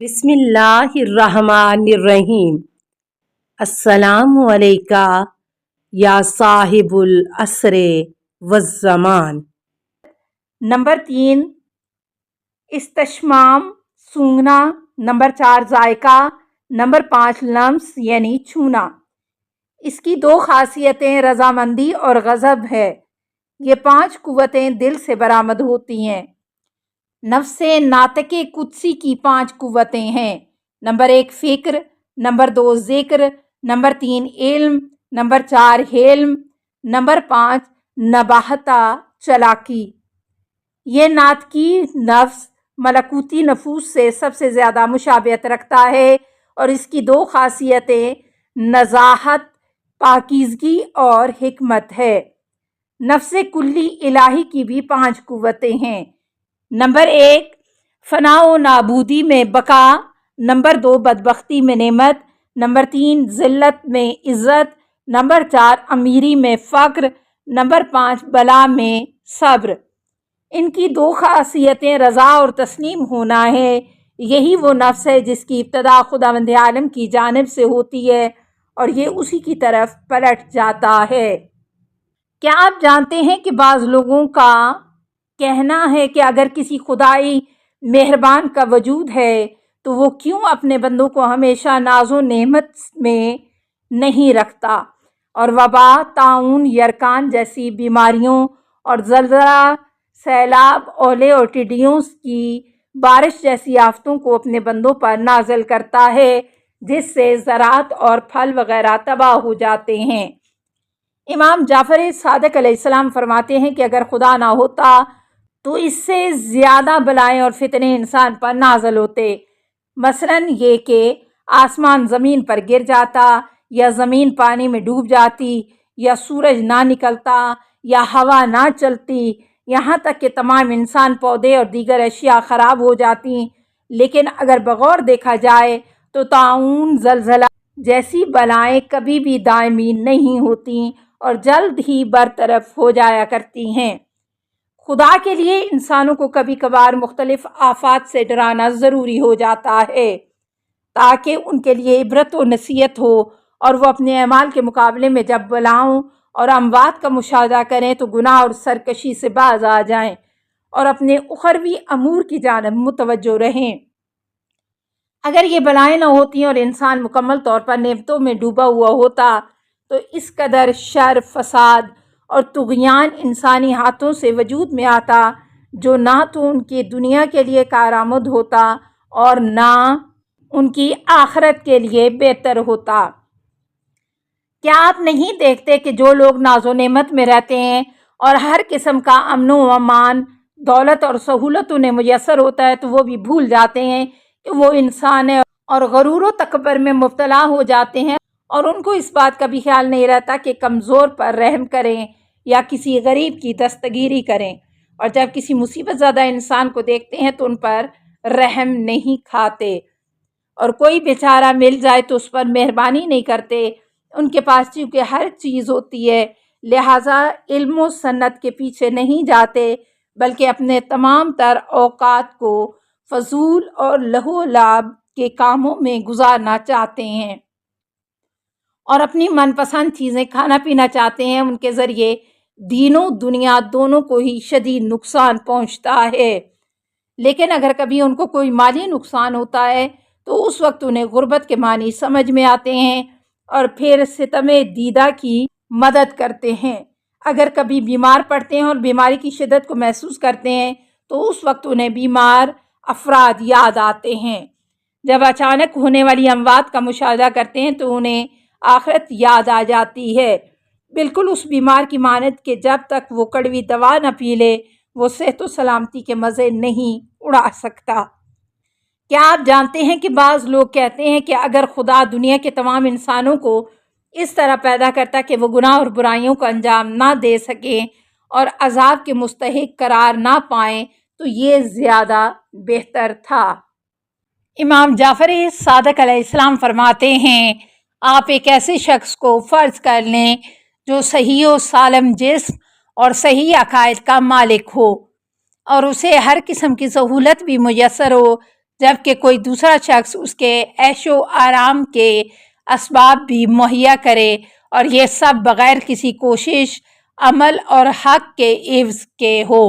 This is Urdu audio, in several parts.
بسم اللہ الرحمن الرحیم۔ السلام علیکہ یا صاحب العصر والزمان۔ نمبر 3 استشمام سونگھنا، نمبر 4 ذائقہ، نمبر 5 لمس یعنی چھونا۔ اس کی 2 خاصیتیں رضامندی اور غضب ہے۔ یہ 5 قوتیں دل سے برآمد ہوتی ہیں۔ نفس ناطق قدسی کی 5 قوتیں ہیں۔ نمبر 1 فکر، نمبر 2 ذکر، نمبر 3 علم، نمبر 4 حلم، نمبر 5 نباہتہ چالاکی۔ یہ ناطقی نفس ملکوتی نفوس سے سب سے زیادہ مشابہت رکھتا ہے اور اس کی 2 خاصیتیں نزاہت، پاکیزگی اور حکمت ہے۔ نفس کلی الہی کی بھی 5 قوتیں ہیں۔ نمبر 1 فنا و نابودی میں بقا، نمبر 2 بدبختی میں نعمت، نمبر 3 ذلت میں عزت، نمبر 4 امیری میں فقر، نمبر 5 بلا میں صبر۔ ان کی 2 خاصیتیں رضا اور تسلیم ہونا ہے۔ یہی وہ نفس ہے جس کی ابتدا خداوند عالم کی جانب سے ہوتی ہے اور یہ اسی کی طرف پلٹ جاتا ہے۔ کیا آپ جانتے ہیں کہ بعض لوگوں کا کہنا ہے کہ اگر کسی خدائی مہربان کا وجود ہے تو وہ کیوں اپنے بندوں کو ہمیشہ ناز و نعمت میں نہیں رکھتا، اور وبا، طاعون، یرکان جیسی بیماریوں اور زلزلہ، سیلاب، اولے اور ٹڈیوں کی بارش جیسی آفتوں کو اپنے بندوں پر نازل کرتا ہے جس سے زراعت اور پھل وغیرہ تباہ ہو جاتے ہیں۔ امام جعفر صادق علیہ السلام فرماتے ہیں کہ اگر خدا نہ ہوتا تو اس سے زیادہ بلائیں اور فتنے انسان پر نازل ہوتے، مثلاً یہ کہ آسمان زمین پر گر جاتا، یا زمین پانی میں ڈوب جاتی، یا سورج نہ نکلتا، یا ہوا نہ چلتی، یہاں تک کہ تمام انسان، پودے اور دیگر اشیاء خراب ہو جاتی۔ لیکن اگر بغور دیکھا جائے تو طاعون، زلزلہ جیسی بلائیں کبھی بھی دائمی نہیں ہوتی اور جلد ہی برطرف ہو جایا کرتی ہیں۔ خدا کے لیے انسانوں کو کبھی کبھار مختلف آفات سے ڈرانا ضروری ہو جاتا ہے تاکہ ان کے لیے عبرت و نصیحت ہو، اور وہ اپنے اعمال کے مقابلے میں جب بلاؤں اور اموات کا مشاہدہ کریں تو گناہ اور سرکشی سے باز آ جائیں اور اپنے اخروی امور کی جانب متوجہ رہیں۔ اگر یہ بلائیں نہ ہوتی اور انسان مکمل طور پر نعمتوں میں ڈوبا ہوا ہوتا تو اس قدر شر، فساد اور طغیان انسانی ہاتھوں سے وجود میں آتا جو نہ تو ان کی دنیا کے لیے کارآمد ہوتا اور نہ ان کی آخرت کے لیے بہتر ہوتا۔ کیا آپ نہیں دیکھتے کہ جو لوگ ناز و نعمت میں رہتے ہیں اور ہر قسم کا امن و امان، دولت اور سہولت انہیں میسر ہوتا ہے تو وہ بھی بھول جاتے ہیں کہ وہ انسان ہے اور غرور و تکبر میں مبتلا ہو جاتے ہیں، اور ان کو اس بات کا بھی خیال نہیں رہتا کہ کمزور پر رحم کریں یا کسی غریب کی دستگیری کریں، اور جب کسی مصیبت زدہ انسان کو دیکھتے ہیں تو ان پر رحم نہیں کھاتے، اور کوئی بیچارہ مل جائے تو اس پر مہربانی نہیں کرتے۔ ان کے پاس چونکہ ہر چیز ہوتی ہے لہٰذا علم و سنت کے پیچھے نہیں جاتے بلکہ اپنے تمام تر اوقات کو فضول اور لہو و لعب کے کاموں میں گزارنا چاہتے ہیں اور اپنی من پسند چیزیں کھانا پینا چاہتے ہیں۔ ان کے ذریعے دین و دنیا دونوں کو ہی شدید نقصان پہنچتا ہے، لیکن اگر کبھی ان کو کوئی مالی نقصان ہوتا ہے تو اس وقت انہیں غربت کے معنی سمجھ میں آتے ہیں اور پھر ستم دیدہ کی مدد کرتے ہیں۔ اگر کبھی بیمار پڑتے ہیں اور بیماری کی شدت کو محسوس کرتے ہیں تو اس وقت انہیں بیمار افراد یاد آتے ہیں۔ جب اچانک ہونے والی اموات کا مشاہدہ کرتے ہیں تو انہیں آخرت یاد آ جاتی ہے، بالکل اس بیمار کی مانند کہ جب تک وہ کڑوی دوا نہ پی لے وہ صحت و سلامتی کے مزے نہیں اڑا سکتا۔ کیا آپ جانتے ہیں کہ بعض لوگ کہتے ہیں کہ اگر خدا دنیا کے تمام انسانوں کو اس طرح پیدا کرتا کہ وہ گناہ اور برائیوں کو انجام نہ دے سکیں اور عذاب کے مستحق قرار نہ پائیں تو یہ زیادہ بہتر تھا۔ امام جعفر صادق علیہ السلام فرماتے ہیں، آپ ایک ایسے شخص کو فرض کر لیں جو صحیح و سالم جسم اور صحیح عقائد کا مالک ہو اور اسے ہر قسم کی سہولت بھی میسر ہو، جبکہ کوئی دوسرا شخص اس کے عیش و آرام کے اسباب بھی مہیا کرے، اور یہ سب بغیر کسی کوشش، عمل اور حق کے عوض کے ہو۔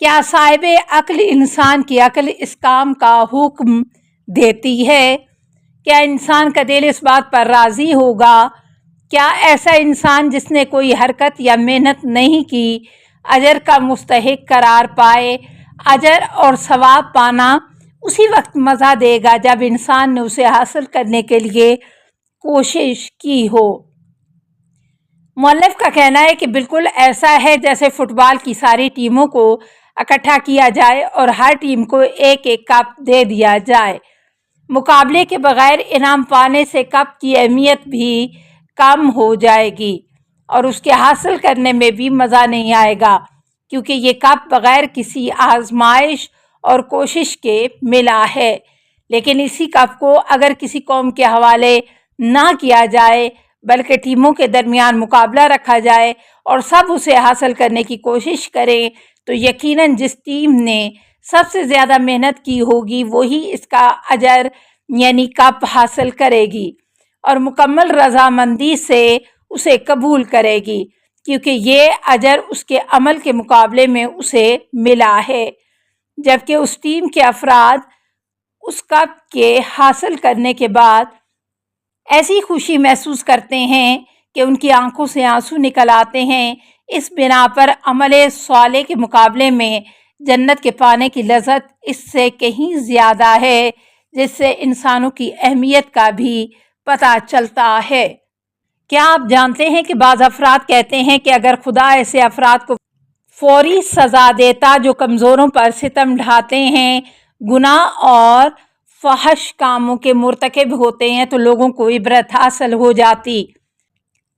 کیا صاحب عقل انسان کی عقل اس کام کا حکم دیتی ہے؟ کیا انسان کا دل اس بات پر راضی ہوگا؟ کیا ایسا انسان جس نے کوئی حرکت یا محنت نہیں کی اجر کا مستحق قرار پائے؟ اجر اور ثواب پانا اسی وقت مزہ دے گا جب انسان نے اسے حاصل کرنے کے لیے کوشش کی ہو۔ مؤلف کا کہنا ہے کہ بالکل ایسا ہے جیسے فٹ بال کی ساری ٹیموں کو اکٹھا کیا جائے اور ہر ٹیم کو ایک ایک کپ دے دیا جائے۔ مقابلے کے بغیر انعام پانے سے کپ کی اہمیت بھی کم ہو جائے گی اور اس کے حاصل کرنے میں بھی مزہ نہیں آئے گا، کیونکہ یہ کپ بغیر کسی آزمائش اور کوشش کے ملا ہے۔ لیکن اسی کپ کو اگر کسی قوم کے حوالے نہ کیا جائے بلکہ ٹیموں کے درمیان مقابلہ رکھا جائے اور سب اسے حاصل کرنے کی کوشش کریں تو یقیناً جس ٹیم نے سب سے زیادہ محنت کی ہوگی وہی اس کا اجر یعنی کپ حاصل کرے گی اور مکمل رضامندی سے اسے قبول کرے گی، کیونکہ یہ اجر اس کے عمل کے مقابلے میں اسے ملا ہے، جبکہ اس ٹیم کے افراد اس کپ کے حاصل کرنے کے بعد ایسی خوشی محسوس کرتے ہیں کہ ان کی آنکھوں سے آنسو نکل آتے ہیں۔ اس بنا پر عمل صالح کے مقابلے میں جنت کے پانے کی لذت اس سے کہیں زیادہ ہے، جس سے انسانوں کی اہمیت کا بھی پتہ چلتا ہے۔ کیا آپ جانتے ہیں کہ بعض افراد کہتے ہیں کہ اگر خدا ایسے افراد کو فوری سزا دیتا جو کمزوروں پر ستم ڈھاتے ہیں، گناہ اور فحش کاموں کے مرتکب ہوتے ہیں، تو لوگوں کو عبرت حاصل ہو جاتی۔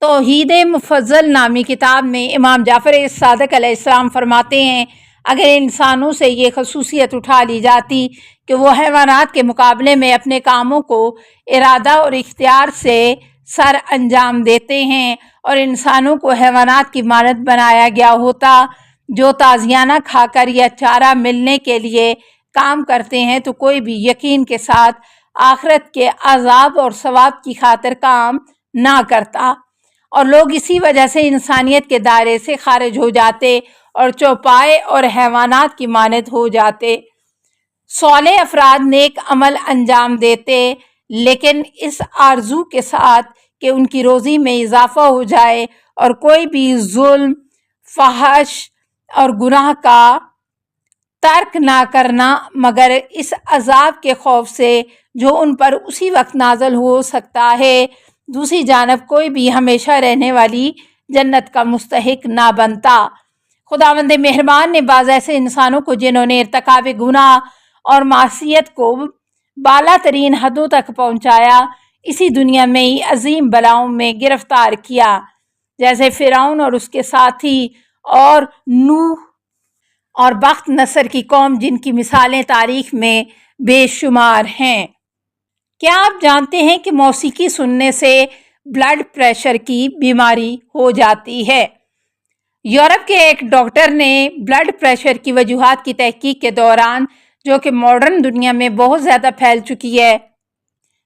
توحید مفضل نامی کتاب میں امام جعفر صادق علیہ السلام فرماتے ہیں، اگر انسانوں سے یہ خصوصیت اٹھا لی جاتی کہ وہ حیوانات کے مقابلے میں اپنے کاموں کو ارادہ اور اختیار سے سر انجام دیتے ہیں اور انسانوں کو حیوانات کی مانند بنایا گیا ہوتا جو تازیانہ کھا کر یا چارہ ملنے کے لیے کام کرتے ہیں، تو کوئی بھی یقین کے ساتھ آخرت کے عذاب اور ثواب کی خاطر کام نہ کرتا، اور لوگ اسی وجہ سے انسانیت کے دائرے سے خارج ہو جاتے اور چوپائے اور حیوانات کی مانند ہو جاتے۔ صالح افراد نیک عمل انجام دیتے، لیکن اس آرزو کے ساتھ کہ ان کی روزی میں اضافہ ہو جائے اور کوئی بھی ظلم، فحش اور گناہ کا ترک نہ کرنا مگر اس عذاب کے خوف سے جو ان پر اسی وقت نازل ہو سکتا ہے۔ دوسری جانب کوئی بھی ہمیشہ رہنے والی جنت کا مستحق نہ بنتا۔ خداوند مہربان نے بعض ایسے انسانوں کو جنہوں نے ارتکاب گناہ اور معصیت کو بالا ترین حدوں تک پہنچایا، اسی دنیا میں ہی عظیم بلاؤں میں گرفتار کیا، جیسے فرعون اور اس کے ساتھی اور نوح اور بخت نصر کی قوم، جن کی مثالیں تاریخ میں بے شمار ہیں۔ کیا آپ جانتے ہیں کہ موسیقی سننے سے بلڈ پریشر کی بیماری ہو جاتی ہے؟ یورپ کے ایک ڈاکٹر نے بلڈ پریشر کی وجوہات کی تحقیق کے دوران، جو کہ ماڈرن دنیا میں بہت زیادہ پھیل چکی ہے،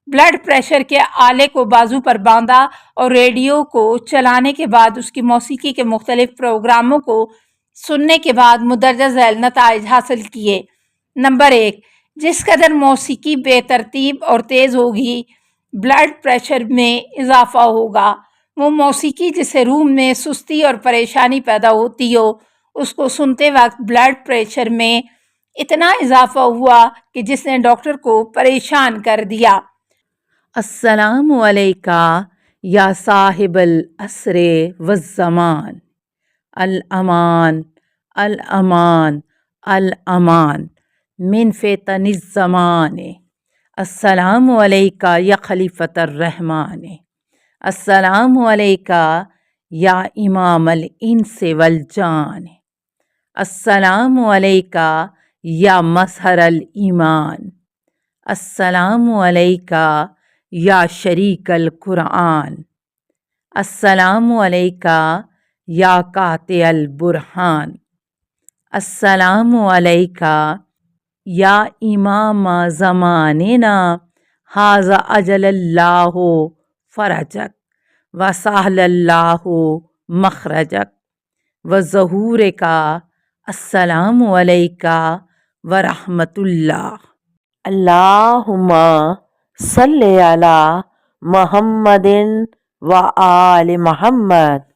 بلڈ پریشر کے آلے کو بازو پر باندھا اور ریڈیو کو چلانے کے بعد اس کی موسیقی کے مختلف پروگراموں کو سننے کے بعد مندرجہ ذیل نتائج حاصل کیے۔ نمبر 1، جس قدر موسیقی بے ترتیب اور تیز ہوگی، بلڈ پریشر میں اضافہ ہوگا۔ وہ موسیقی جسے روح میں سستی اور پریشانی پیدا ہوتی ہو، اس کو سنتے وقت بلڈ پریشر میں اتنا اضافہ ہوا کہ جس نے ڈاکٹر کو پریشان کر دیا۔ السلام علیکہ یا صاحب العصر والزمان، الامان الامان الامان من فتن الزمان، السلام علیکہ یا خلیفۃ الرحمن، السلام علیکہ یا امام الانس والجان، السلام علیکہ یا مظہر الایمان، السلام علیکہ یا شریک القرآن، السلام علیکہ یا قاطع البرہان، السلام علیکہ یا امام زماننا ھذا اجل اللہ فرجک وسہل اللہ مخرجک وظہور کا السلام علیکہ ورحمۃ اللہ۔ اللہم صلی علی محمد و آل محمد۔